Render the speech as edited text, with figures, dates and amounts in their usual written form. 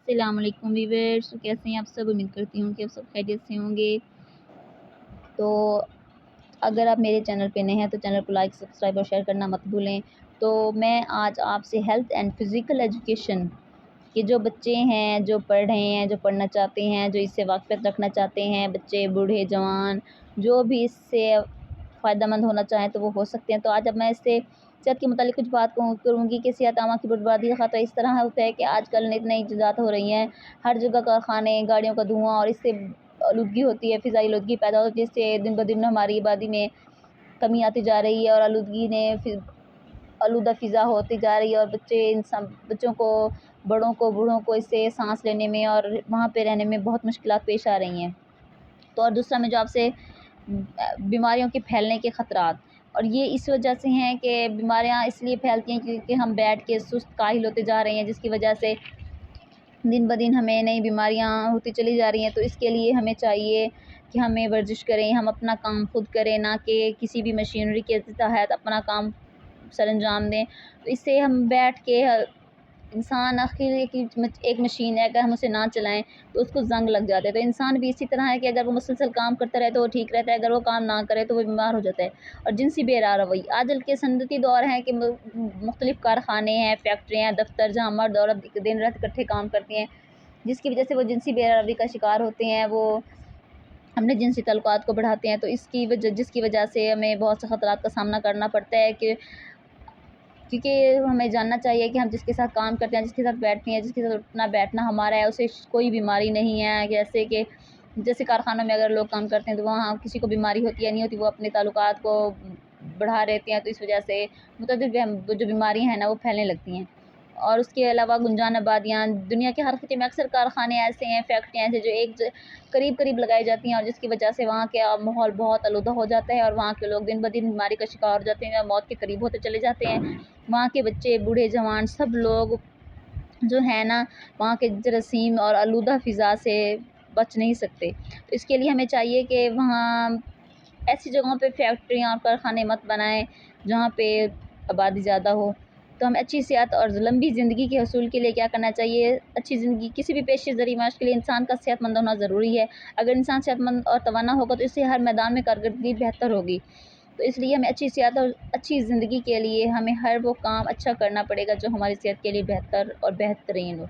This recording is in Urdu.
السلام علیکم ویورز، تو کیسے ہیں آپ سب؟ امید کرتی ہوں کہ آپ سب خیریت سے ہوں گے۔ تو اگر آپ میرے چینل پہ نئے ہیں تو چینل کو لائک، سبسکرائب اور شیئر کرنا مت بھولیں۔ تو میں آج آپ سے ہیلتھ اینڈ فزیکل ایجوکیشن کے جو بچے ہیں، جو پڑھ رہے ہیں، جو پڑھنا چاہتے ہیں، جو اس سے واقفیت رکھنا چاہتے ہیں، بچے، بوڑھے، جوان، جو بھی اس سے فائدہ مند ہونا چاہیں تو وہ ہو سکتے ہیں۔ تو آج اب میں اس سے صحت کے متعلق کچھ بات کروں گی کہ صحت عامہ کی بربادی کا خطرہ اس طرح ہوتا ہے کہ آج کل نئی نئی ایجادات ہو رہی ہیں، ہر جگہ کارخانے، گاڑیوں کا دھواں، اور اس سے آلودگی ہوتی ہے، فضائی آلودگی پیدا ہوتی ہے، جس سے دن بدن ہماری آبادی میں کمی آتی جا رہی ہے اور آلودہ فضا ہوتی جا رہی ہے، اور بچوں کو، بڑوں کو، بوڑھوں کو اس سے سانس لینے میں اور وہاں پہ رہنے میں بہت مشکلات پیش آ رہی ہیں۔ تو اور دوسرا میں جو آپ سے بیماریوں کے پھیلنے کے خطرات، اور یہ اس وجہ سے ہیں کہ بیماریاں اس لیے پھیلتی ہیں کیونکہ ہم بیٹھ کے سست کاہل ہوتے جا رہے ہیں، جس کی وجہ سے دن بدن ہمیں نئی بیماریاں ہوتی چلی جا رہی ہیں۔ تو اس کے لیے ہمیں چاہیے کہ ہمیں ورزش کریں، ہم اپنا کام خود کریں، نہ کہ کسی بھی مشینری کے تحت اپنا کام سر انجام دیں۔ تو اس سے ہم بیٹھ کے انسان آخر ایک مشین ہے، اگر ہم اسے نہ چلائیں تو اس کو زنگ لگ جاتا ہے۔ تو انسان بھی اسی طرح ہے کہ اگر وہ مسلسل کام کرتا رہے تو وہ ٹھیک رہتا ہے، اگر وہ کام نہ کرے تو وہ بیمار ہو جاتا ہے۔ اور جنسی بے روی آج کل کے صنعتی دور ہیں کہ مختلف کارخانے ہیں، فیکٹریاں، دفتر، جہاں مرد عورت دن رات اکٹھے کام کرتے ہیں، جس کی وجہ سے وہ جنسی بے روی کا شکار ہوتے ہیں، وہ اپنے جنسی تعلقات کو بڑھاتے ہیں۔ تو جس کی وجہ سے ہمیں بہت سے خطرات کا سامنا کرنا پڑتا ہے کیونکہ ہمیں جاننا چاہیے کہ ہم جس کے ساتھ کام کرتے ہیں، جس کے ساتھ بیٹھتے ہیں، جس کے ساتھ اٹھنا بیٹھنا ہمارا ہے، اسے کوئی بیماری نہیں ہے۔ جیسے کارخانوں میں اگر لوگ کام کرتے ہیں تو وہاں کسی کو بیماری ہوتی ہے نہیں ہوتی، وہ اپنے تعلقات کو بڑھا رہتے ہیں، تو اس وجہ سے متعدد جو بیماریاں ہیں نا وہ پھیلنے لگتی ہیں۔ اور اس کے علاوہ گنجان آبادیاں، دنیا کے ہر خطے میں اکثر کارخانے ایسے ہیں، فیکٹریاں ایسے جو ایک قریب لگائی جاتی ہیں، اور جس کی وجہ سے وہاں کے ماحول بہت آلودہ ہو جاتا ہے، اور وہاں کے لوگ دن بدن بیماری کا شکار ہو جاتے ہیں، موت کے قریب ہوتے چلے جاتے ہیں۔ وہاں کے بچے، بوڑھے، جوان، سب لوگ جو ہے نا وہاں کے جراثیم اور آلودہ فضا سے بچ نہیں سکتے۔ تو اس کے لیے ہمیں چاہیے کہ وہاں ایسی جگہوں پہ فیکٹریاں اور کارخانے مت بنائیں جہاں پہ آبادی زیادہ ہو۔ تو ہمیں اچھی صحت اور لمبی زندگی کے حصول کے لیے کیا کرنا چاہیے؟ اچھی زندگی، کسی بھی پیشے ذریعہ معاش کے لیے انسان کا صحت مند ہونا ضروری ہے۔ اگر انسان صحت مند اور توانا ہوگا تو اس سے ہر میدان میں کارکردگی بہتر ہوگی۔ تو اس لیے ہمیں اچھی صحت اور اچھی زندگی کے لیے ہمیں ہر وہ کام اچھا کرنا پڑے گا جو ہماری صحت کے لیے بہتر اور بہترین ہو۔